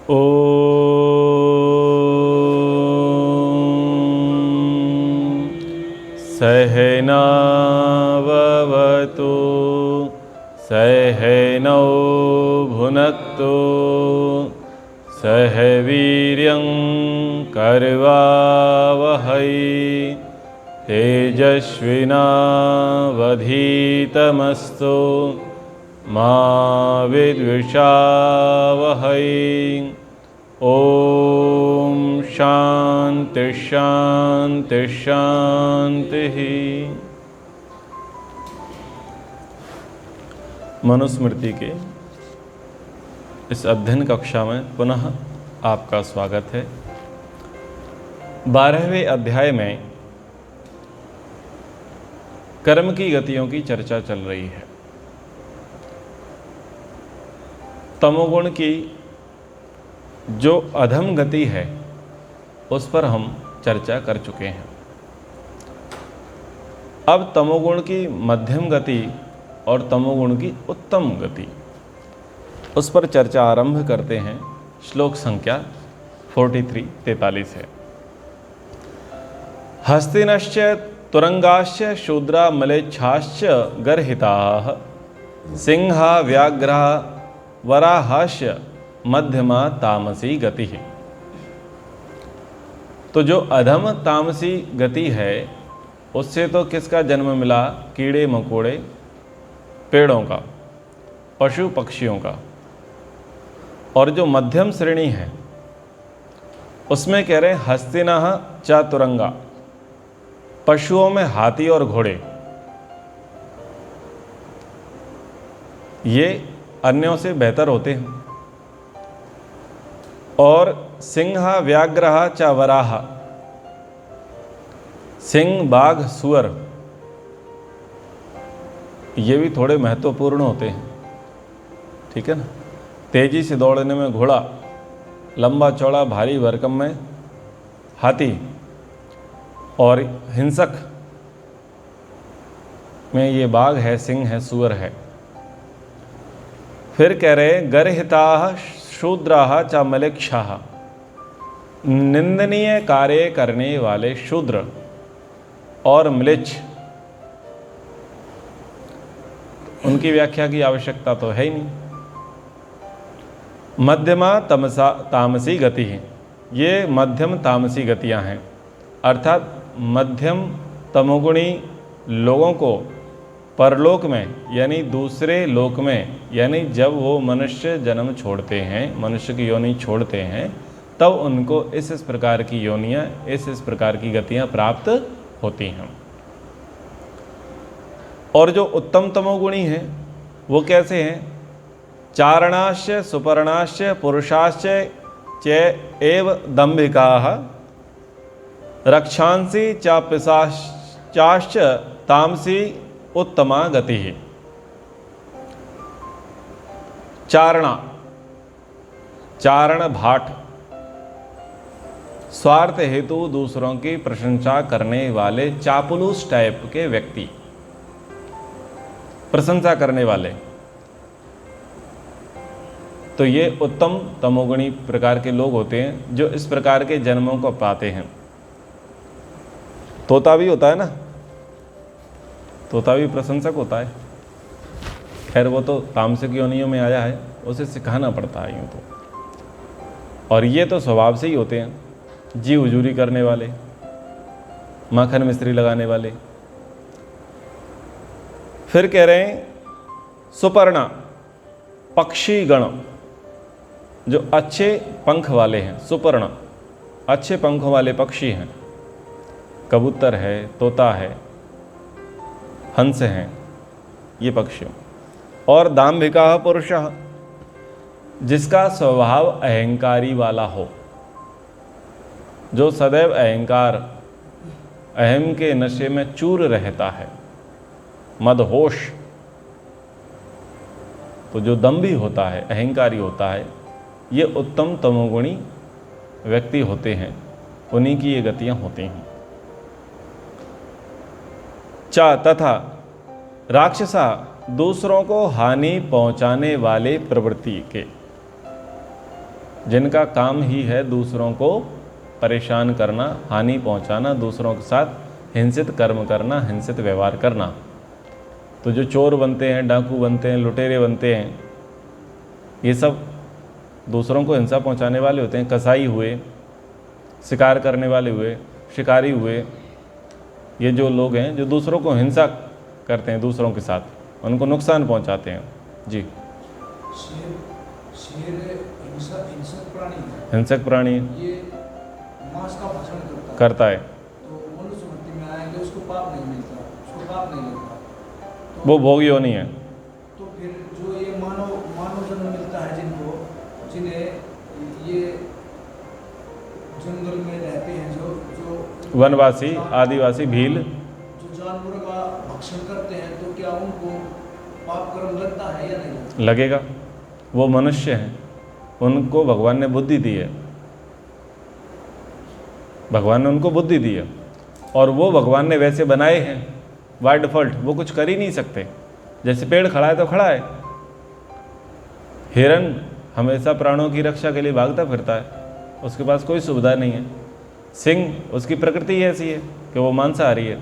ॐ सहनाववतु सहनौ भुनक्तु सह वीर्यं करवावहै तेजस्विनावधीतमस्तु मा विद्विषावहै। ओम शांति शांति शांति। मनुस्मृति के इस अध्ययन कक्षा में पुनः आपका स्वागत है। 12वें अध्याय में कर्म की गतियों की चर्चा चल रही है। तमोगुण की जो अधम गति है उस पर हम चर्चा कर चुके हैं। अब तमोगुण की मध्यम गति और तमोगुण की उत्तम गति, उस पर चर्चा आरंभ करते हैं। श्लोक संख्या 43-43 है। हस्तिनश्च तुरंगाश्च शूद्रा मलेच्छाश्च गर्हिताः सिंहा व्याघ्रा वराहाश्च मध्यमा तामसी गति है। तो जो अधम तामसी गति है उससे तो किसका जन्म मिला? कीड़े मकोड़े, पेड़ों का, पशु पक्षियों का। और जो मध्यम श्रेणी है उसमें कह रहे हैं हस्तिनः च तुरंगा, पशुओं में हाथी और घोड़े, ये अन्यों से बेहतर होते हैं। और सिंह व्याघ्र च वराह, सिंह बाघ सुअर, ये भी थोड़े महत्वपूर्ण होते हैं। ठीक है ना। तेजी से दौड़ने में घोड़ा, लंबा चौड़ा भारी भरकम में हाथी, और हिंसक में ये बाघ है, सिंह है, सुअर है। फिर कह रहे गर्हिताः शूद्राः च मलेच्छाः, निंदनीय कार्य करने वाले शूद्र और म्लेच्छ, उनकी व्याख्या की आवश्यकता तो है ही नहीं। मध्यमा तामसी गति है, ये मध्यम तामसी गतियां हैं। अर्थात मध्यम तमोगुणी लोगों को परलोक में यानी दूसरे लोक में, यानी जब वो मनुष्य जन्म छोड़ते हैं, मनुष्य की योनि छोड़ते हैं, तब उनको इस प्रकार की योनियां, इस प्रकार की गतियां प्राप्त होती हैं। और जो उत्तम तमोगुणी हैं वो कैसे हैं? चारणाश्च सुपर्णाश्च पुरुषाश्च च एव दंभिकाः रक्षांसि च पिशाचाश्च तामसी उत्तमा गति है। चारणा, चारण भाट, स्वार्थ हेतु दूसरों की प्रशंसा करने वाले, चापलूस टाइप के व्यक्ति, प्रशंसा करने वाले, तो ये उत्तम तमोगुणी प्रकार के लोग होते हैं जो इस प्रकार के जन्मों को पाते हैं। तोता भी होता है ना, तोता भी प्रशंसक होता है। खैर वो तो तामसिक योनियों में आया है, उसे सिखाना पड़ता है यूँ तो। और ये तो स्वभाव से ही होते हैं, जी हुजूरी करने वाले, माखन मिस्त्री लगाने वाले। फिर कह रहे हैं सुपर्णा, पक्षी गण, जो अच्छे पंख वाले हैं। सुपर्ण, अच्छे पंखों वाले पक्षी हैं। कबूतर है, तोता है, हंस हैं, ये पक्षियों। और दाम्भिका पुरुषः, जिसका स्वभाव अहंकारी वाला हो, जो सदैव अहंकार, अहम के नशे में चूर रहता है, मदहोश, तो जो दंभी होता है, अहंकारी होता है, ये उत्तम तमोगुणी व्यक्ति होते हैं। उन्हीं की ये गतियां होती हैं। चा तथा राक्षसा, दूसरों को हानि पहुंचाने वाले प्रवृत्ति के, जिनका काम ही है दूसरों को परेशान करना, हानि पहुंचाना, दूसरों के साथ हिंसित कर्म करना, हिंसित व्यवहार करना। तो जो चोर बनते हैं, डाकू बनते हैं, लुटेरे बनते हैं, ये सब दूसरों को हिंसा पहुंचाने वाले होते हैं। कसाई हुए, शिकार करने वाले हुए, शिकारी हुए, ये जो लोग हैं जो दूसरों को हिंसा करते हैं, दूसरों के साथ उनको नुकसान पहुंचाते हैं। जी, शेर हिंसक प्राणी है, हिंसक प्राणी ये मांस का भक्षण करता है, तो मनुस्मृति में आएंगे उसको पाप नहीं मिलता, उसको पाप नहीं लगता, वो भोग योनि है। तो फिर जो ये मानव जन्म मिलता है जिन्हें ये जंगल में रहते हैं, जो वनवासी, आदिवासी, भील, जो जानवरों का भक्षण करते हैं, तो क्या उनको पाप कर्म लगता है या नहीं? लगेगा। वो मनुष्य हैं, उनको भगवान ने बुद्धि दी है, भगवान ने उनको बुद्धि दी है, और वो भगवान ने वैसे बनाए हैं बाय डिफ़ॉल्ट, वो कुछ कर ही नहीं सकते। जैसे पेड़ खड़ा है तो खड़ा है, हिरन हमेशा प्राणों की रक्षा के लिए भागता फिरता है, उसके पास कोई सुविधा नहीं है। सिंह, उसकी प्रकृति ऐसी है कि वो मांसाहारी है।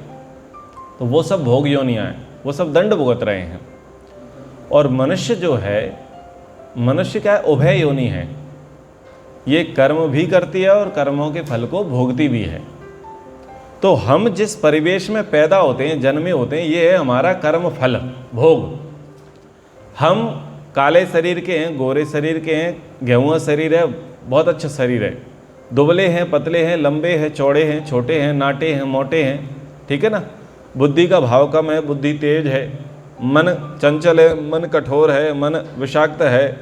तो वो सब भोग योनियाँ हैं, वो सब दंड भुगत रहे हैं। और मनुष्य जो है, मनुष्य क्या है, उभय योनि है। ये कर्म भी करती है और कर्मों के फल को भोगती भी है। तो हम जिस परिवेश में पैदा होते हैं, जन्मे होते हैं, ये है हमारा कर्म फल भोग। हम काले शरीर के हैं, गोरे शरीर के हैं, गेहुआ शरीर है, बहुत अच्छा शरीर है, दुबले हैं, पतले हैं, लंबे हैं, चौड़े हैं, छोटे हैं, नाटे हैं, मोटे हैं, ठीक है ना। बुद्धि का भाव कम है, बुद्धि तेज है, मन चंचल है, मन कठोर है, मन विषाक्त है,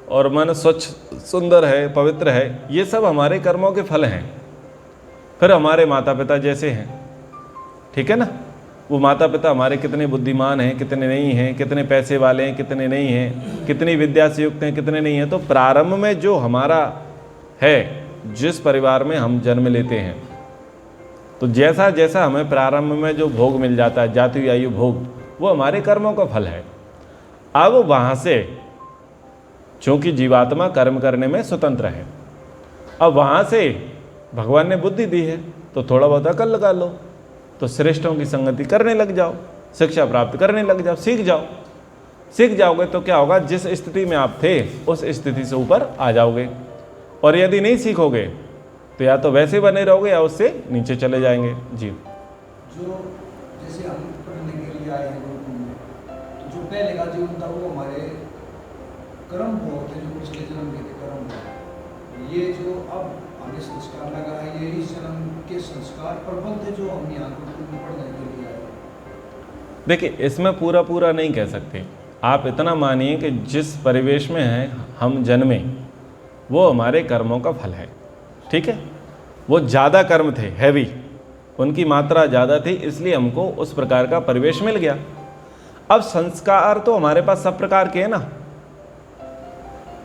और मन स्वच्छ सुंदर है, पवित्र है। ये सब हमारे कर्मों के फल हैं। फिर हमारे माता पिता जैसे हैं, ठीक है ना। वो माता पिता हमारे कितने बुद्धिमान हैं, कितने नहीं हैं, कितने पैसे वाले हैं, कितने नहीं हैं, कितनी विद्या से युक्त हैं, कितने नहीं हैं। तो प्रारंभ में जो हमारा है, जिस परिवार में हम जन्म लेते हैं, तो जैसा जैसा हमें प्रारंभ में जो भोग मिल जाता है, जाति आयु भोग, वो हमारे कर्मों का फल है। अब वहाँ से, चूँकि जीवात्मा कर्म करने में स्वतंत्र है, अब वहाँ से भगवान ने बुद्धि दी है, तो थोड़ा बहुत अकल लगा लो, तो श्रेष्ठों की संगति करने लग जाओ, शिक्षा प्राप्त करने लग जाओ, सीख जाओ। सीख जाओगे तो क्या होगा, जिस स्थिति में आप थे उस स्थिति से ऊपर आ जाओगे। और यदि नहीं सीखोगे तो या तो वैसे बने रहोगे या उससे नीचे चले जाएंगे। जी, जो जैसे हम पढ़ने के लिए आए हैं गुरुकुल में, तो जो पहले का जीवन था वो हमारे कर्म भोग थे, जो पिछले जन्म के कर्म भोग। ये जो अब हमें संस्कार लगा है, ये इस जन्म के संस्कार प्रबल थे जो हम यहाँ गुरुकुल में पढ़ने के लिए आए। देखिए, इसमें पूरा पूरा नहीं कह सकते। आप इतना मानिए कि जिस परिवेश में हैं हम जन्मे, वो हमारे कर्मों का फल है, ठीक है। वो ज़्यादा कर्म थे, हैवी, उनकी मात्रा ज़्यादा थी, इसलिए हमको उस प्रकार का परिवेश मिल गया। अब संस्कार तो हमारे पास सब प्रकार के हैं ना,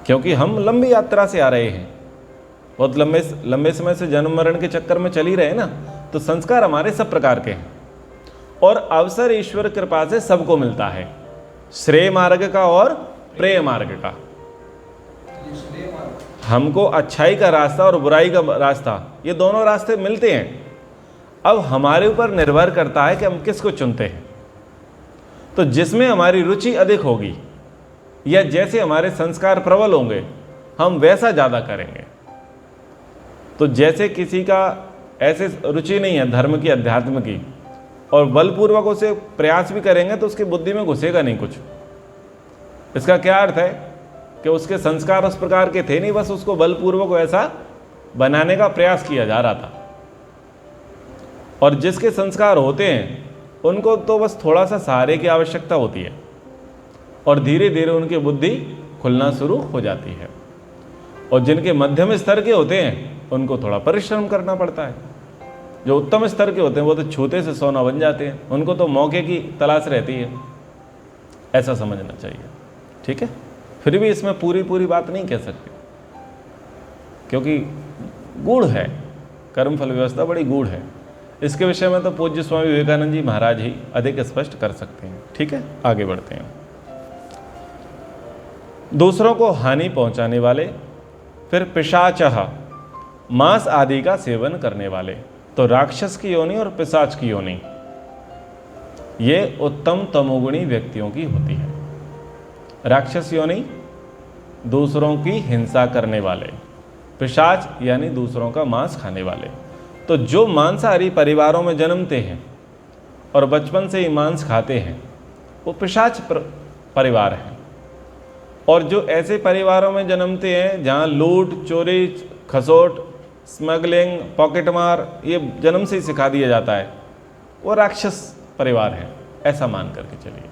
क्योंकि हम लंबी यात्रा से आ रहे हैं, बहुत लंबे समय से जन्म मरण के चक्कर में चल ही रहे हैं ना। तो संस्कार हमारे सब प्रकार के हैं, और अवसर ईश्वर कृपा से सबको मिलता है, श्रेय मार्ग का और प्रेय मार्ग का। हमको अच्छाई का रास्ता और बुराई का रास्ता, ये दोनों रास्ते मिलते हैं। अब हमारे ऊपर निर्भर करता है कि हम किसको चुनते हैं। तो जिसमें हमारी रुचि अधिक होगी या जैसे हमारे संस्कार प्रबल होंगे, हम वैसा ज़्यादा करेंगे। तो जैसे किसी का ऐसे रुचि नहीं है धर्म की, अध्यात्म की, और बलपूर्वक उसे प्रयास भी करेंगे तो उसकी बुद्धि में घुसेगा नहीं कुछ। इसका क्या अर्थ है कि उसके संस्कार उस प्रकार के थे नहीं, बस उसको बलपूर्वक वैसा बनाने का प्रयास किया जा रहा था। और जिसके संस्कार होते हैं उनको तो बस थोड़ा सा सहारे की आवश्यकता होती है, और धीरे धीरे उनकी बुद्धि खुलना शुरू हो जाती है। और जिनके मध्यम स्तर के होते हैं उनको थोड़ा परिश्रम करना पड़ता है। जो उत्तम स्तर के होते हैं वो तो छूते से सोना बन जाते हैं, उनको तो मौके की तलाश रहती है, ऐसा समझना चाहिए, ठीक है। फिर भी इसमें पूरी बात नहीं कह सकते, क्योंकि गूढ़ है, कर्मफल व्यवस्था बड़ी गूढ़ है। इसके विषय में तो पूज्य स्वामी विवेकानंद जी महाराज ही अधिक स्पष्ट कर सकते हैं, ठीक है। आगे बढ़ते हैं। दूसरों को हानि पहुंचाने वाले फिर पिशाचः, मांस आदि का सेवन करने वाले। तो राक्षस की योनि और पिशाच की योनि ये उत्तम तमोगुणी व्यक्तियों की होती है। राक्षस योनि दूसरों की हिंसा करने वाले, पिशाच यानी दूसरों का मांस खाने वाले। तो जो मांसाहारी परिवारों में जन्मते हैं और बचपन से ही मांस खाते हैं वो पिशाच परिवार है। और जो ऐसे परिवारों में जन्मते हैं जहाँ लूट, चोरी, खसोट, स्मगलिंग, पॉकेटमार ये जन्म से ही सिखा दिया जाता है, वो राक्षस परिवार है, ऐसा मान करके चलिए।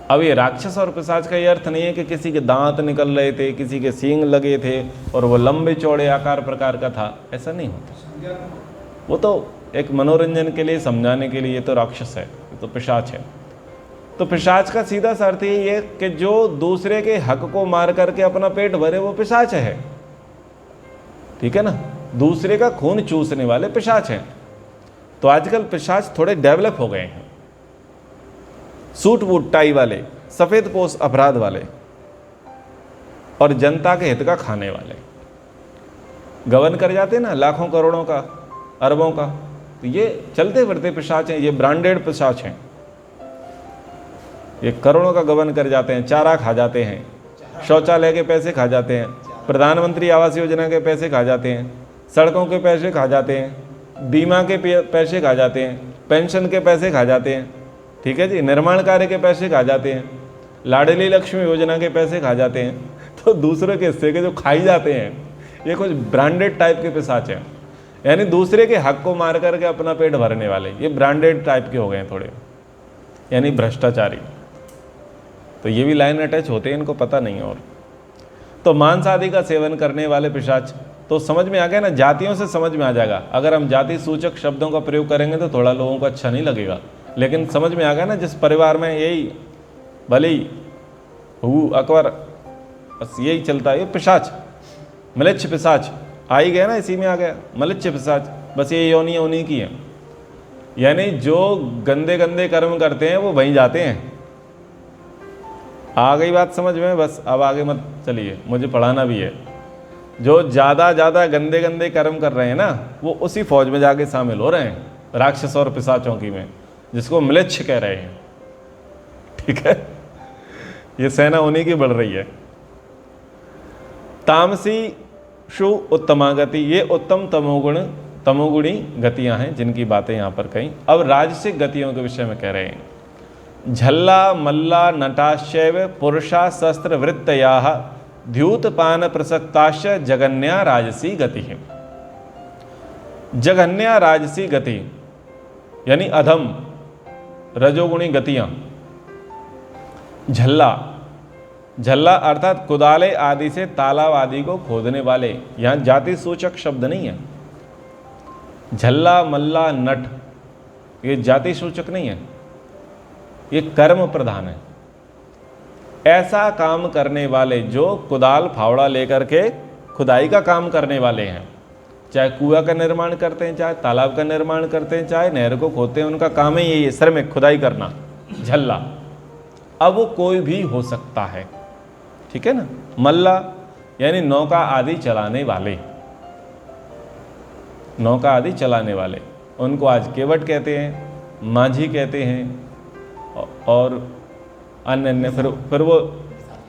अब ये राक्षस और पिशाच का ये अर्थ नहीं है कि किसी के दांत निकल रहे थे, किसी के सींग लगे थे और वो लंबे चौड़े आकार प्रकार का था, ऐसा नहीं होता। वो तो एक मनोरंजन के लिए, समझाने के लिए, ये तो राक्षस है, ये तो पिशाच है। तो पिशाच का सीधा सा अर्थ यही है कि जो दूसरे के हक को मार करके अपना पेट भरे वो पिशाच है, ठीक है ना। दूसरे का खून चूसने वाले पिशाच हैं। तो आजकल पिशाच थोड़े डेवलप हो गए हैं, सूट बूट टाई वाले, सफेद पोश अपराध वाले और जनता के हित का खाने वाले। गबन कर जाते हैं ना लाखों करोड़ों का, अरबों का, तो ये चलते फिरते पिशाच हैं, ये ब्रांडेड पिशाच हैं। ये करोड़ों का गबन कर जाते हैं, चारा खा जाते हैं, शौचालय के पैसे खा जाते हैं, प्रधानमंत्री आवास योजना के पैसे खा जाते हैं, सड़कों के पैसे खा जाते हैं, बीमा के पैसे खा जाते हैं, पेंशन के पैसे खा जाते हैं, ठीक है जी, निर्माण कार्य के पैसे खा जाते हैं, लाडली लक्ष्मी योजना के पैसे खा जाते हैं। तो दूसरे के हिस्से के जो खाई जाते हैं ये कुछ ब्रांडेड टाइप के पिशाच हैं, यानी दूसरे के हक को मार करके अपना पेट भरने वाले, ये ब्रांडेड टाइप के हो गए हैं थोड़े, यानी भ्रष्टाचारी। तो ये भी लाइन अटैच होते हैं, इनको पता नहीं है। और तो मांस आदि का सेवन करने वाले पिशाच, तो समझ में आ गया ना, जातियों से समझ में आ जाएगा। अगर हम जाति सूचक शब्दों का प्रयोग करेंगे तो थोड़ा लोगों को अच्छा नहीं लगेगा, लेकिन समझ में आ गया ना, जिस परिवार में यही भली हु अकबर बस यही चलता है, ये पिशाच, मलिच्छ पिशाच आ ही गया ना, इसी में आ गया मलिच्छ पिशाच, बस ये योनि उन्हीं की है। यानी जो गंदे गंदे कर्म करते हैं वो वहीं जाते हैं। आ गई बात समझ में? बस अब आगे मत चलिए, मुझे पढ़ाना भी है। जो ज़्यादा गंदे गंदे कर्म कर रहे हैं ना, वो उसी फौज में जाके शामिल हो रहे हैं, राक्षस और पिशाचों की में, जिसको म्लेच्छ कह रहे हैं, ठीक है। ये सेना उन्हीं की बढ़ रही है। तामसी शु उत्तमा गति, ये उत्तम तमोगुणी गतियां हैं जिनकी बातें यहाँ पर कहीं। अब राजसिक गतियों के विषय में कह रहे हैं। झल्ला मल्ला नटाश्चैव पुरुषा शस्त्र वृत्तयाः द्यूतपान प्रसक्ताश्च जगन्या राजसी गति है। जगन्या राजसी गति यानी अधम रजोगुणी गतियां। झल्ला अर्थात कुदाले आदि से तालाब आदि को खोदने वाले, यहां जाति सूचक शब्द नहीं है। झल्ला मल्ला नट ये जाति सूचक नहीं है, ये कर्म प्रधान है। ऐसा काम करने वाले जो कुदाल फावड़ा लेकर के खुदाई का काम करने वाले हैं, चाहे कुआं का निर्माण करते हैं, चाहे तालाब का निर्माण करते हैं, चाहे नहर को खोदते हैं, उनका काम ही यही है, श्रमिक खुदाई करना, झल्ला। अब वो कोई भी हो सकता है, ठीक है ना। मल्ला यानी नौका आदि चलाने वाले, नौका आदि चलाने वाले, उनको आज केवट कहते हैं, माझी कहते हैं और अन्य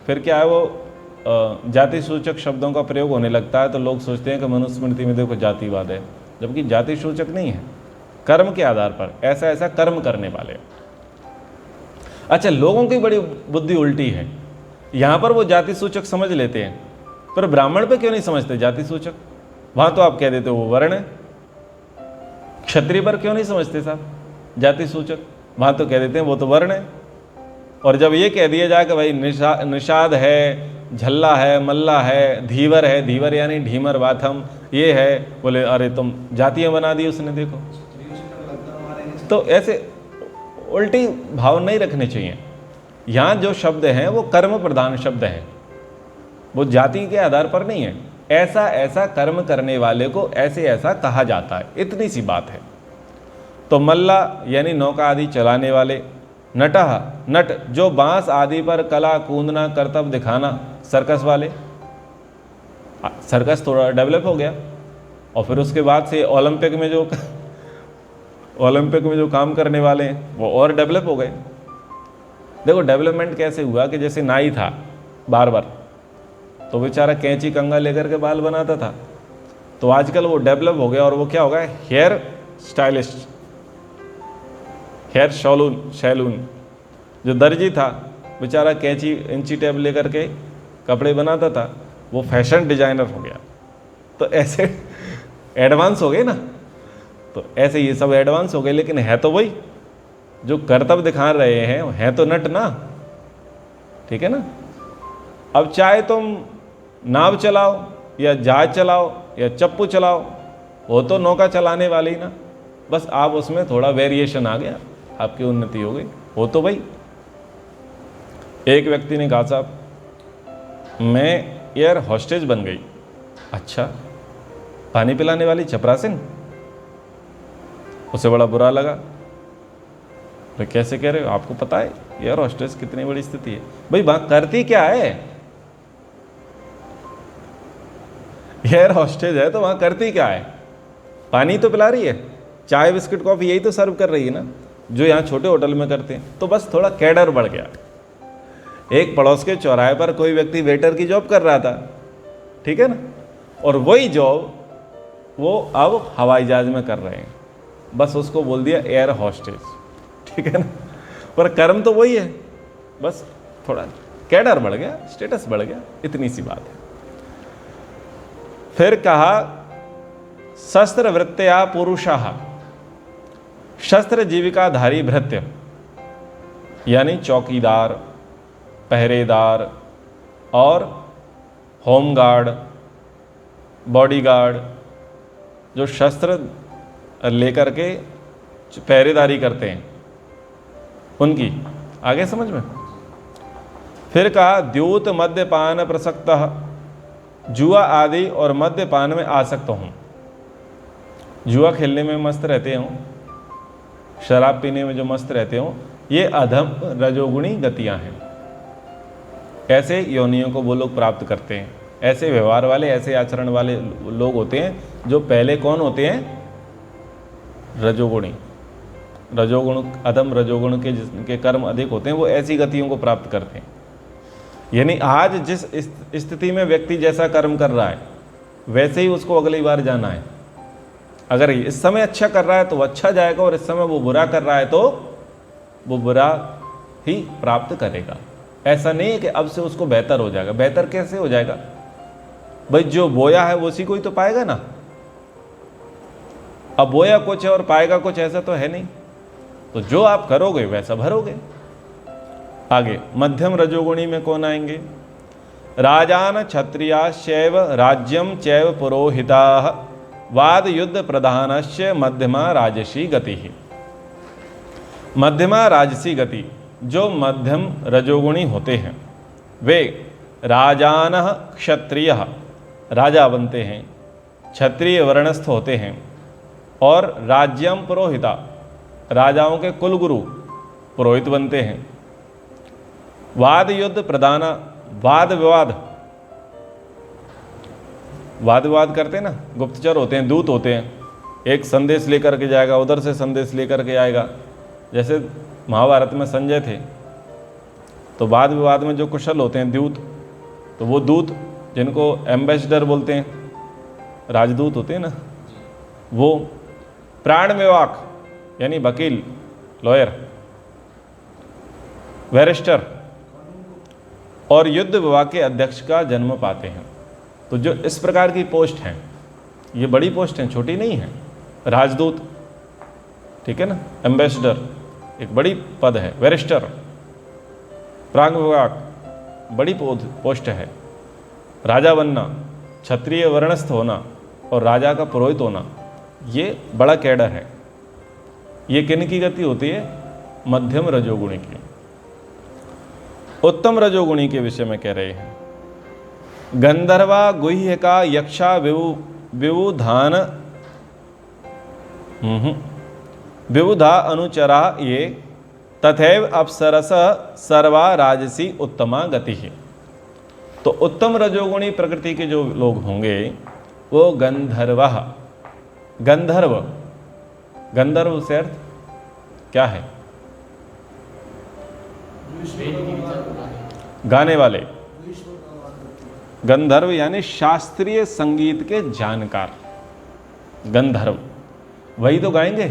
फिर क्या है, वो जाति सूचक शब्दों का प्रयोग होने लगता है तो लोग सोचते हैं कि मनुस्मृति में देखो जातिवाद है, जबकि जाति सूचक नहीं है, कर्म के आधार पर ऐसा ऐसा कर्म करने वाले। अच्छा, लोगों की बड़ी बुद्धि उल्टी है, यहाँ पर वो जाति सूचक समझ लेते हैं, पर ब्राह्मण पे क्यों नहीं समझते जाति सूचक? वहाँ तो आप कह देते हो वो वर्ण है। क्षत्रिय पर क्यों नहीं समझते साहब जाति सूचक? वहाँ तो कह देते हैं वो तो वर्ण है। और जब ये कह दिया जाए कि भाई निषाद है, झल्ला है, मल्ला है, धीवर है, धीवर यानी ढीमर बाथम ये है, बोले अरे तुम जातियाँ बना दी उसने, देखो। तो ऐसे उल्टी भाव नहीं रखने चाहिए। यहाँ जो शब्द हैं वो कर्म प्रधान शब्द हैं, वो जाति के आधार पर नहीं है। ऐसा ऐसा कर्म करने वाले को ऐसे ऐसा कहा जाता है, इतनी सी बात है। तो मल्ला यानी नौका आदि चलाने वाले। नटह नट जो बांस आदि पर कला कूदना करतब दिखाना, सर्कस वाले। सर्कस थोड़ा डेवलप हो गया, और फिर उसके बाद से ओलंपिक में जो काम करने वाले हैं वो और डेवलप हो गए। देखो डेवलपमेंट कैसे हुआ कि जैसे नाई था बार्बर, तो बेचारा कैंची कंघा लेकर के बाल बनाता था, तो आजकल वो डेवलप हो गया और वो क्या हो गया, हेयर स्टाइलिस्ट, हेयर सैलून। जो दर्जी था बेचारा कैंची इंची टेप लेकर के कपड़े बनाता था, वो फैशन डिजाइनर हो गया। तो ऐसे एडवांस हो गए ना, तो ऐसे ये सब एडवांस हो गए, लेकिन है तो वही जो कर्तव्य दिखा रहे हैं तो नट ना, ठीक है ना। अब चाहे तुम नाव चलाओ या जहाज चलाओ या चप्पू चलाओ, वो तो नौका चलाने वाली ना, बस आप उसमें थोड़ा वेरिएशन आ गया, आपकी उन्नति हो गई, हो तो भाई। एक व्यक्ति ने कहा साहब मैं एयर हॉस्टेज बन गई। अच्छा, पानी पिलाने वाली चपरासिन? उसे बड़ा बुरा लगा। तो कैसे कह रहे हो, आपको पता है एयर हॉस्टेज कितनी बड़ी स्थिति है? भाई वहां करती क्या है? एयर हॉस्टेज है तो वहां करती क्या है? पानी तो पिला रही है, चाय बिस्किट कॉफी यही तो सर्व कर रही है ना, जो यहाँ छोटे होटल में करते हैं। तो बस थोड़ा कैडर बढ़ गया। एक पड़ोस के चौराहे पर कोई व्यक्ति वेटर की जॉब कर रहा था, ठीक है ना, और वही जॉब वो अब हवाई जहाज में कर रहे हैं, बस उसको बोल दिया एयर हॉस्टेज, ठीक है ना, पर कर्म तो वही है, बस थोड़ा कैडर बढ़ गया, स्टेटस बढ़ गया, इतनी सी बात है। फिर कहा शस्त्र वृत्तया पुरुषाः, शस्त्र जीविकाधारी भृत्य, यानी चौकीदार, पहरेदार और होमगार्ड, बॉडीगार्ड, जो शस्त्र लेकर के पहरेदारी करते हैं, उनकी आगे समझ में। फिर कहा द्यूत मद्यपान प्रसक्तः, जुआ आदि और मद्यपान में आसक्त हूँ। जुआ खेलने में मस्त रहते हों, शराब पीने में जो मस्त रहते हों, ये अधम रजोगुणी गतियाँ हैं। ऐसे योनियों को वो लोग प्राप्त करते हैं। ऐसे व्यवहार वाले, ऐसे आचरण वाले लोग होते हैं जो पहले कौन होते हैं? रजोगुणी। रजोगुण, अधम रजोगुण के जिनके कर्म अधिक होते हैं, वो ऐसी गतियों को प्राप्त करते हैं। यानी आज जिस स्थिति में व्यक्ति जैसा कर्म कर रहा है, वैसे ही उसको अगली बार जाना है। अगर इस समय अच्छा कर रहा है तो वो अच्छा जाएगा, और इस समय वो बुरा कर रहा है तो वो बुरा ही प्राप्त करेगा। ऐसा नहीं है कि अब से उसको बेहतर हो जाएगा। बेहतर कैसे हो जाएगा भाई? जो बोया है वो उसी को ही तो पाएगा ना। अब बोया कुछ है और पाएगा कुछ, ऐसा तो है नहीं। तो जो आप करोगे वैसा भरोगे। आगे मध्यम रजोगुणी में कौन आएंगे? राजान क्षत्रियाश्चैव राज्यम चैव पुरोहिताः वाद युद्ध प्रधानस्य मध्यमा राजसी गति। मध्यमा राजसी गति, जो मध्यम रजोगुणी होते हैं वे राजान क्षत्रिय, राजा बनते हैं, क्षत्रिय वर्णस्थ होते हैं, और राज्यम पुरोहिता, राजाओं के कुलगुरु पुरोहित बनते हैं। वाद युद्ध प्रधान, वाद विवाद करते हैं ना, गुप्तचर होते हैं, दूत होते हैं। एक संदेश लेकर के जाएगा, उधर से संदेश लेकर के आएगा। जैसे महाभारत में संजय थे, तो वाद विवाद में जो कुशल होते हैं दूत, तो वो दूत जिनको एम्बेसडर बोलते हैं, राजदूत होते हैं ना, वो प्राण विवाक यानी वकील, लॉयर, बैरिस्टर और युद्ध विभाग के अध्यक्ष का जन्म पाते हैं। तो जो इस प्रकार की पोस्ट हैं, ये बड़ी पोस्ट हैं, छोटी नहीं है। राजदूत, ठीक है ना, एम्बेसडर एक बड़ी पद है, बैरिस्टर, प्रांग विभाग बड़ी पोस्ट है। राजा बनना, क्षत्रिय वर्णस्थ होना और राजा का पुरोहित होना, ये बड़ा कैडर है। ये किन की गति होती है? मध्यम रजोगुणी की। उत्तम रजोगुणी के विषय में कह रहे हैं, गंधर्वा गुह्यका यक्षा विबुधान विबुधा अनुचरा ये तथैव अप्सरस सर्वा राजसी उत्तमा गति है। तो उत्तम रजोगुणी प्रकृति के जो लोग होंगे वो गंधर्व। गंधर्व, गंधर्व से अर्थ क्या है? गाने वाले। गंधर्व यानी शास्त्रीय संगीत के जानकार। गंधर्व वही तो गाएंगे।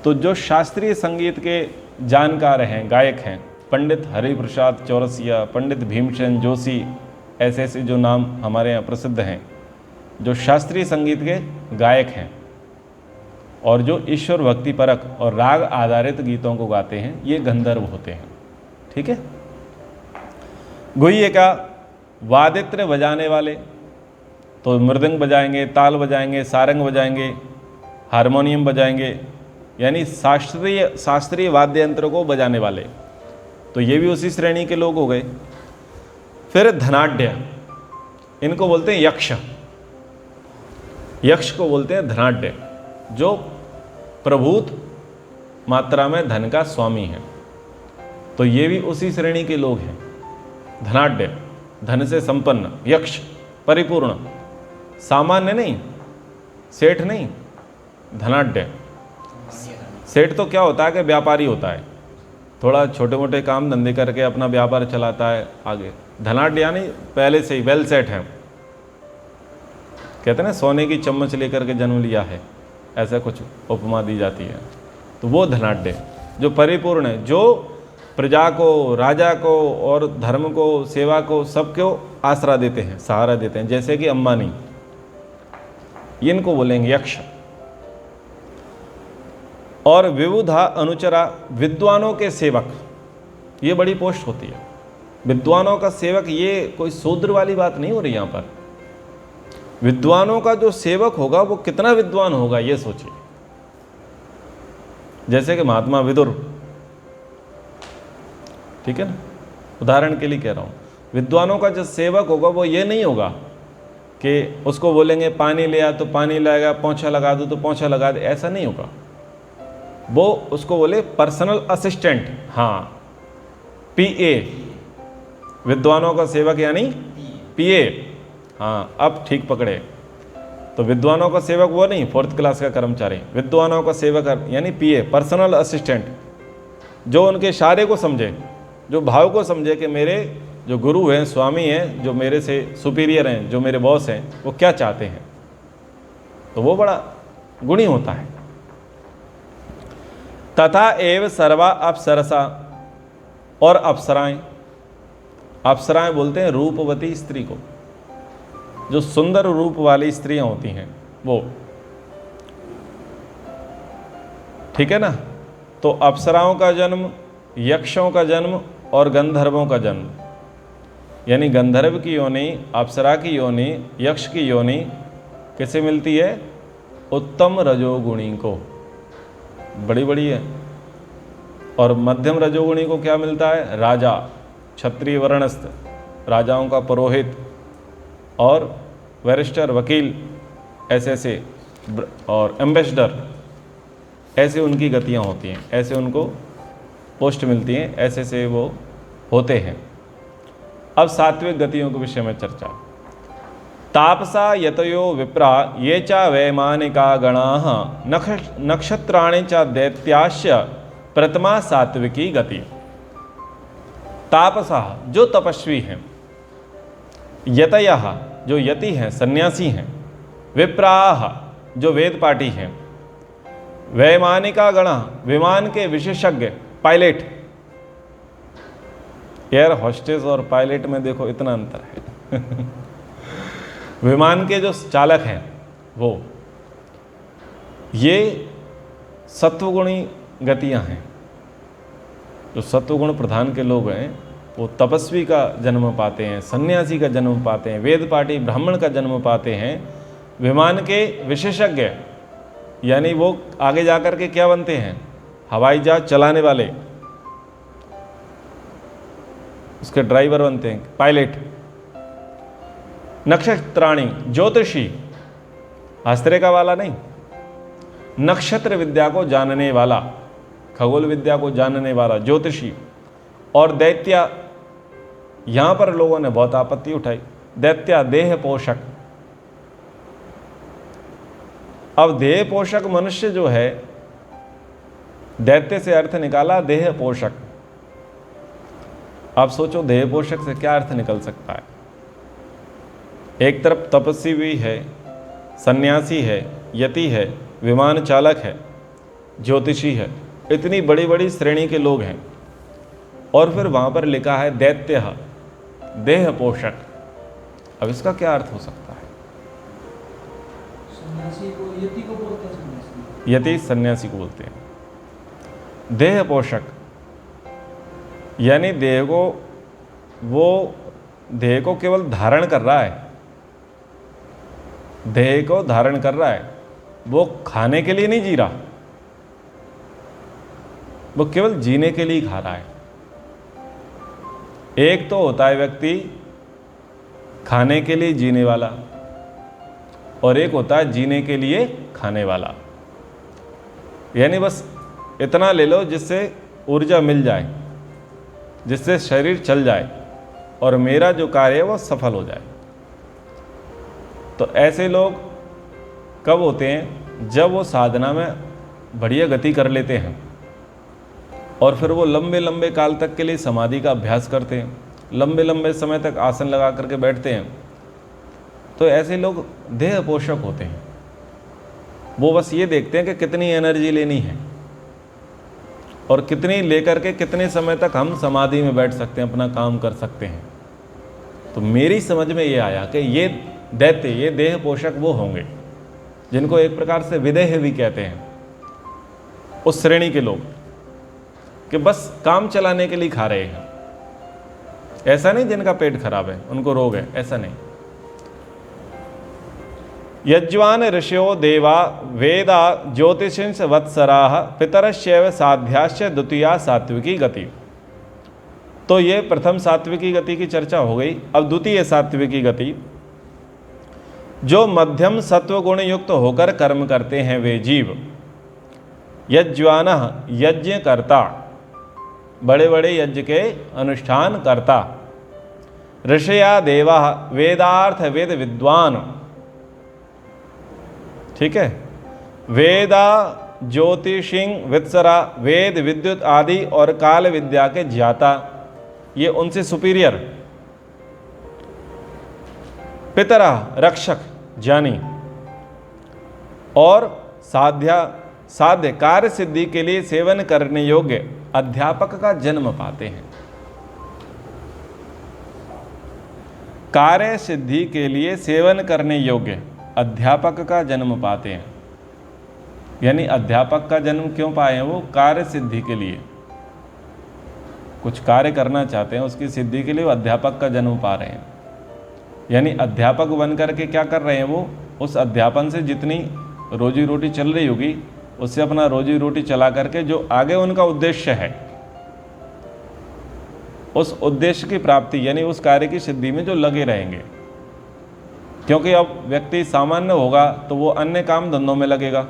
तो जो शास्त्रीय संगीत के जानकार हैं, गायक हैं, पंडित हरिप्रसाद चौरसिया, पंडित भीमसेन जोशी, ऐसे ऐसे जो नाम हमारे यहाँ प्रसिद्ध हैं, जो शास्त्रीय संगीत के गायक हैं और जो ईश्वर भक्ति परक और राग आधारित गीतों को गाते हैं, ये गंधर्व होते हैं। ठीक है। गुह्य का वादित्र बजाने वाले, तो मृदंग बजाएंगे, ताल बजाएंगे, सारंग बजाएंगे, हारमोनियम बजाएंगे, यानी शास्त्रीय वाद्य यंत्र को बजाने वाले, तो ये भी उसी श्रेणी के लोग हो गए। फिर धनाढ्य, इनको बोलते हैं यक्ष। यक्ष को बोलते हैं धनाढ्य, जो प्रभूत मात्रा में धन का स्वामी है, तो ये भी उसी श्रेणी के लोग हैं। धनाढ्य, धन से संपन्न, यक्ष परिपूर्ण, सामान्य नहीं, सेठ नहीं, धनाढ्य। सेठ तो क्या होता है कि व्यापारी होता है, थोड़ा छोटे मोटे काम धंधे करके अपना व्यापार चलाता है आगे। धनाढ्य यानी पहले से ही वेल सेट है, कहते हैं ना सोने की चम्मच लेकर के जन्म लिया है, ऐसा कुछ उपमा दी जाती है। तो वो धनाढ्य जो परिपूर्ण है, जो प्रजा को, राजा को और धर्म को, सेवा को, सबको आसरा देते हैं, सहारा देते हैं, जैसे कि अंबानी, इनको बोलेंगे यक्ष। और विबुधा अनुचरा, विद्वानों के सेवक, ये बड़ी पोस्ट होती है। विद्वानों का सेवक, ये कोई शूद्र वाली बात नहीं हो रही यहाँ पर। विद्वानों का जो सेवक होगा वो कितना विद्वान होगा, ये सोचिए। जैसे कि महात्मा विदुर, ठीक है ना, उदाहरण के लिए कह रहा हूँ। विद्वानों का जो सेवक होगा वो ये नहीं होगा कि उसको बोलेंगे पानी ले आ तो पानी लाएगा, पोंछा लगा दो तो पोंछा लगा दे, ऐसा नहीं होगा। वो उसको बोले पर्सनल असिस्टेंट, हाँ, पीए, विद्वानों का सेवक यानी पीए। हाँ, अब ठीक पकड़े। तो विद्वानों का सेवक वो नहीं, 4th क्लास का कर्मचारी, विद्वानों का सेवक यानी पीए, पर्सनल असिस्टेंट, जो उनके इशारे को समझे, जो भाव को समझे कि मेरे जो गुरु हैं, स्वामी हैं, जो मेरे से सुपीरियर हैं, जो मेरे बॉस हैं, वो क्या चाहते हैं, तो वो बड़ा गुणी होता है। तथा एव सर्वा अप्सरसा, और अप्सराएं, अप्सराएं बोलते हैं रूपवती स्त्री को, जो सुंदर रूप वाली स्त्रियां होती हैं वो, ठीक है ना। तो अप्सराओं का जन्म, यक्षों का जन्म और गंधर्वों का जन्म, यानी गंधर्व की योनि, अप्सरा की योनि, यक्ष की योनि किसे मिलती है? उत्तम रजोगुणी को, बड़ी बड़ी है। और मध्यम रजोगुणी को क्या मिलता है? राजा, क्षत्रिय वर्णस्थ, राजाओं का पुरोहित और बैरिस्टर, वकील, ऐसे ऐसे, और एम्बेसडर, ऐसे उनकी गतियाँ होती हैं, ऐसे उनको पोस्ट मिलती हैं, ऐसे से वो होते हैं। अब सात्विक गतियों के विषय में चर्चा। तापसा यतयो विप्रा ये चा वैमानिका गणाः नक्षत्राणि च दैत्याश्च प्रथमा सात्विकी गति। तापसा, जो तपस्वी हैं, यतयः, जो यति हैं, सन्यासी हैं, विप्राः, जो वेद पाठी हैं, वैमानिका गण, विमान के विशेषज्ञ, पायलट, एयर होस्टेस और पायलट में देखो इतना अंतर है। विमान के जो चालक हैं वो, ये सत्वगुणी गतियां हैं। जो सत्वगुण प्रधान के लोग हैं वो तपस्वी का जन्म पाते हैं, सन्यासी का जन्म पाते हैं, वेद पाठी ब्राह्मण का जन्म पाते हैं। विमान के विशेषज्ञ यानी वो आगे जाकर के क्या बनते हैं? हवाई जहाज चलाने वाले, उसके ड्राइवर बनते हैं, पायलट। नक्षत्राणी, ज्योतिषी, हस्तरेखा वाला नहीं, नक्षत्र विद्या को जानने वाला, खगोल विद्या को जानने वाला ज्योतिषी। और दैत्य यहाँ पर लोगों ने बहुत आपत्ति उठाई। दैत्या देह पोषक। अब देह पोषक मनुष्य जो है, दैत्य से अर्थ निकाला देह पोषक। आप सोचो देह पोषक से क्या अर्थ निकल सकता है। एक तरफ तपस्वी भी है, सन्यासी है, यति है, विमान चालक है, ज्योतिषी है, इतनी बड़ी बड़ी श्रेणी के लोग हैं, और फिर वहाँ पर लिखा है दैत्य देह पोषक। अब इसका क्या अर्थ हो सकता है? सन्यासी को यति को बोलते हैं, सन्यासी यति सन्यासी को बोलते हैं। देह पोषक यानी देह को, वो देह को केवल धारण कर रहा है, देह को धारण कर रहा है, वो खाने के लिए नहीं जी रहा, वो केवल जीने के लिए खा रहा है। एक तो होता है व्यक्ति खाने के लिए जीने वाला, और एक होता है जीने के लिए खाने वाला। यानी बस इतना ले लो जिससे ऊर्जा मिल जाए, जिससे शरीर चल जाए और मेरा जो कार्य है वो सफल हो जाए। तो ऐसे लोग कब होते हैं? जब वो साधना में बढ़िया गति कर लेते हैं और फिर वो लंबे लंबे काल तक के लिए समाधि का अभ्यास करते हैं, लंबे लंबे समय तक आसन लगा करके बैठते हैं। तो ऐसे लोग देह पोषक होते हैं। वो बस ये देखते हैं कि कितनी एनर्जी लेनी है और कितनी लेकर के कितने समय तक हम समाधि में बैठ सकते हैं, अपना काम कर सकते हैं। तो मेरी समझ में ये आया कि ये दैत्य, ये देह पोषक वो होंगे जिनको एक प्रकार से विदेह भी कहते हैं, उस श्रेणी के लोग कि बस काम चलाने के लिए खा रहे हैं। ऐसा नहीं जिनका पेट खराब है, उनको रोग है, ऐसा नहीं। यज्वान ऋषयो देवा वेदा ज्योतिषिंस वत्सराः पितरश्चैव साध्याश्च द्वितीया सात्विकी गति। तो ये प्रथम सात्विकी गति की चर्चा हो गई। अब द्वितीय सात्विकी गति, जो मध्यम सत्व गुण युक्त होकर कर्म करते हैं वे जीव। यज्वानः यज्ञ करता, बड़े बड़े यज्ञ के अनुष्ठान करता। ऋषया देवा वेदार्थ वेद विद्वान, ठीक है। वेदा ज्योतिषिंग वित्सरा, वेद विद्युत आदि और काल विद्या के ज्ञाता, ये उनसे सुपीरियर। पितरा रक्षक ज्ञानी, और साध्य कार्य सिद्धि के लिए सेवन करने योग्य अध्यापक का जन्म पाते हैं। कार्य सिद्धि के लिए सेवन करने योग्य अध्यापक का जन्म पाते हैं। यानी अध्यापक का जन्म क्यों पाए हैं? वो कार्य सिद्धि के लिए, कुछ कार्य करना चाहते हैं, उसकी सिद्धि के लिए वो अध्यापक का जन्म पा रहे हैं। यानी अध्यापक बन करके क्या कर रहे हैं? वो उस अध्यापन से जितनी रोजी रोटी चल रही होगी, उससे अपना रोजी रोटी चला करके जो आगे उनका उद्देश्य है, उस उद्देश्य की प्राप्ति यानी उस कार्य की सिद्धि में जो लगे रहेंगे। क्योंकि अब व्यक्ति सामान्य होगा तो वो अन्य काम धंधों में लगेगा,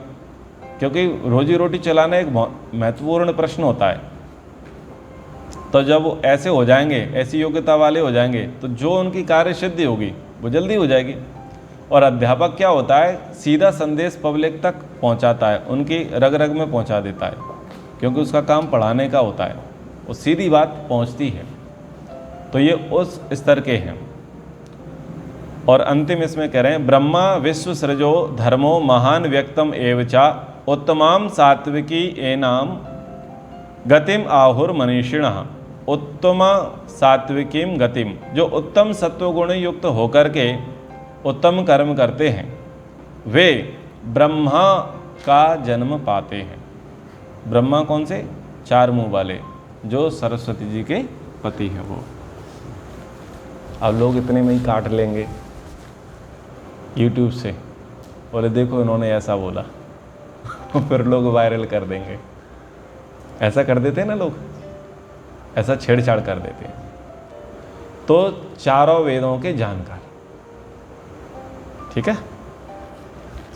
क्योंकि रोजी रोटी चलाना एक महत्वपूर्ण प्रश्न होता है। तो जब वो ऐसे हो जाएंगे, ऐसी योग्यता वाले हो जाएंगे, तो जो उनकी कार्य सिद्धि होगी वो जल्दी हो जाएगी। और अध्यापक क्या होता है? सीधा संदेश पब्लिक तक पहुंचाता है, उनकी रग रग में पहुंचा देता है, क्योंकि उसका काम पढ़ाने का होता है, वो सीधी बात पहुंचती है। तो ये उस स्तर के हैं। और अंतिम इसमें कह रहे हैं, ब्रह्मा विश्व सृजो धर्मो महान व्यक्तम एवचा उत्तमाम सात्विकी एनाम गतिम आहुर मनीषिणः। उत्तम सात्विकीम गतिम, जो उत्तम सत्वगुण युक्त होकर के उत्तम कर्म करते हैं, वे ब्रह्मा का जन्म पाते हैं। ब्रह्मा कौन से? चार मुंह वाले, जो सरस्वती जी के पति हैं वो। अब लोग इतने में ही काट लेंगे यूट्यूब से, बोले देखो इन्होंने ऐसा बोला फिर लोग वायरल कर देंगे। ऐसा कर देते हैं ना लोग, ऐसा छेड़छाड़ कर देते हैं। तो चारों वेदों के जानकार, ठीक है,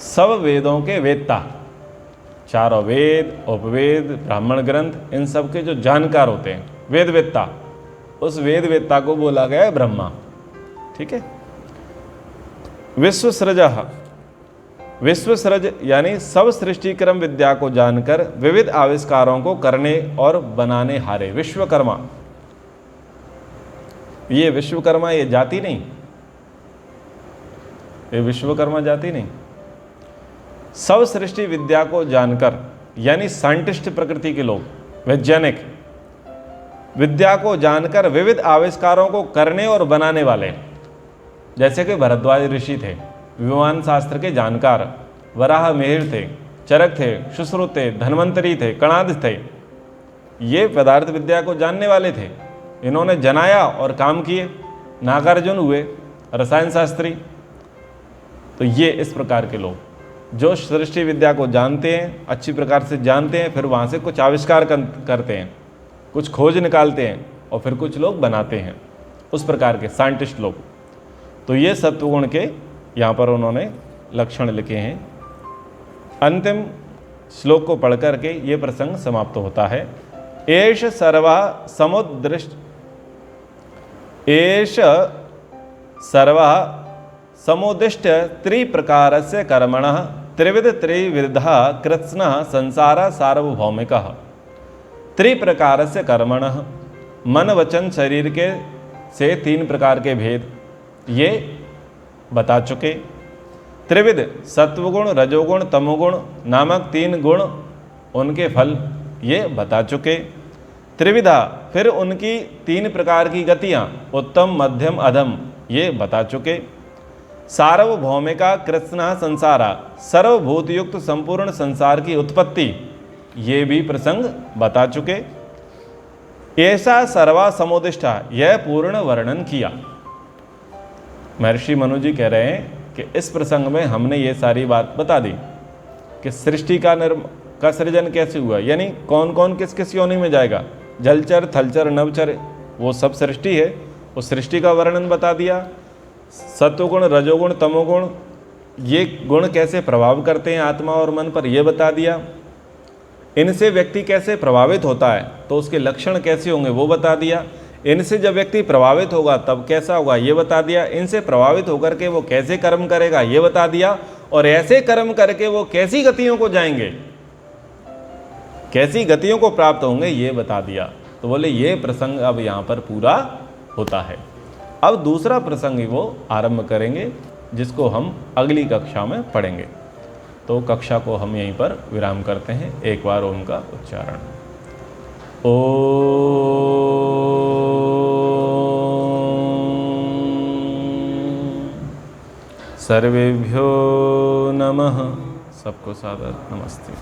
सब वेदों के वेदता, चारों वेद, उपवेद, ब्राह्मण ग्रंथ, इन सब के जो जानकार होते हैं, वेद वेदता, उस वेद वेत्ता को बोला गया है ब्रह्मा। ठीक है। विश्वसृजः, विश्वसृज यानी सब सृष्टि क्रम विद्या को जानकर विविध आविष्कारों को करने और बनाने हारे। विश्वकर्मा, ये विश्वकर्मा ये जाति नहीं, ये विश्वकर्मा जाति नहीं। सब सृष्टि विद्या को जानकर यानी साइंटिस्ट प्रकृति के लोग, वैज्ञानिक, विद्या को जानकर विविध आविष्कारों को करने और बनाने वाले। जैसे कि भरद्वाज ऋषि थे, विमान शास्त्र के जानकार, वराह मिहिर थे, चरक थे, सुश्रुत थे, धन्वंतरी थे, कणाद थे। ये पदार्थ विद्या को जानने वाले थे। इन्होंने जनाया और काम किए, नागार्जुन हुए रसायन शास्त्री। तो ये इस प्रकार के लोग जो सृष्टि विद्या को जानते हैं, अच्छी प्रकार से जानते हैं, फिर वहाँ से कुछ आविष्कार करते हैं, कुछ खोज निकालते हैं और फिर कुछ लोग बनाते हैं, उस प्रकार के साइंटिस्ट लोग। तो ये सत्वगुण के यहाँ पर उन्होंने लक्षण लिखे हैं। अंतिम श्लोक को पढ़ करके ये प्रसंग समाप्त होता है। एष सर्वा समुद्दृष्ट, एष सर्वा समुदिष्ट त्रिप्रकारस्य कर्मणः त्रिविध त्रिविधा कृत्स्नः संसार सार्वभौमिकः। त्रिप्रकारस्य कर्मणः, मन वचन शरीर के से 3 प्रकार के भेद ये बता चुके। त्रिविध सत्वगुण, रजोगुण, तमोगुण नामक 3 गुण, उनके फल ये बता चुके। त्रिविधा फिर उनकी 3 प्रकार की गतियाँ, उत्तम, मध्यम, अधम, ये बता चुके। सार्वभौमिका कृत्स्नः संसारा, सर्वभूत युक्त संपूर्ण संसार की उत्पत्ति, ये भी प्रसंग बता चुके। ऐसा सर्वा समुदिष्टा, यह पूर्ण वर्णन किया। महर्षि मनु जी कह रहे हैं कि इस प्रसंग में हमने ये सारी बात बता दी कि सृष्टि का सृजन कैसे हुआ, यानी कौन कौन किस किस योनि में जाएगा। जलचर, थलचर, नवचर, वो सब सृष्टि है, उस सृष्टि का वर्णन बता दिया। सत्वगुण, रजोगुण, तमोगुण, ये गुण कैसे प्रभाव करते हैं आत्मा और मन पर, यह बता दिया। इनसे व्यक्ति कैसे प्रभावित होता है तो उसके लक्षण कैसे होंगे वो बता दिया। इनसे जब व्यक्ति प्रभावित होगा तब कैसा होगा ये बता दिया। इनसे प्रभावित होकर के वो कैसे कर्म करेगा ये बता दिया। और ऐसे कर्म करके वो कैसी गतियों को जाएंगे, कैसी गतियों को प्राप्त होंगे ये बता दिया। तो बोले ये प्रसंग अब यहाँ पर पूरा होता है। अब दूसरा प्रसंग ही वो आरंभ करेंगे जिसको हम अगली कक्षा में पढ़ेंगे। तो कक्षा को हम यहीं पर विराम करते हैं। एक बार ओम का उच्चारण। ओम सर्वेभ्यो नमः। सबको सादर नमस्ते।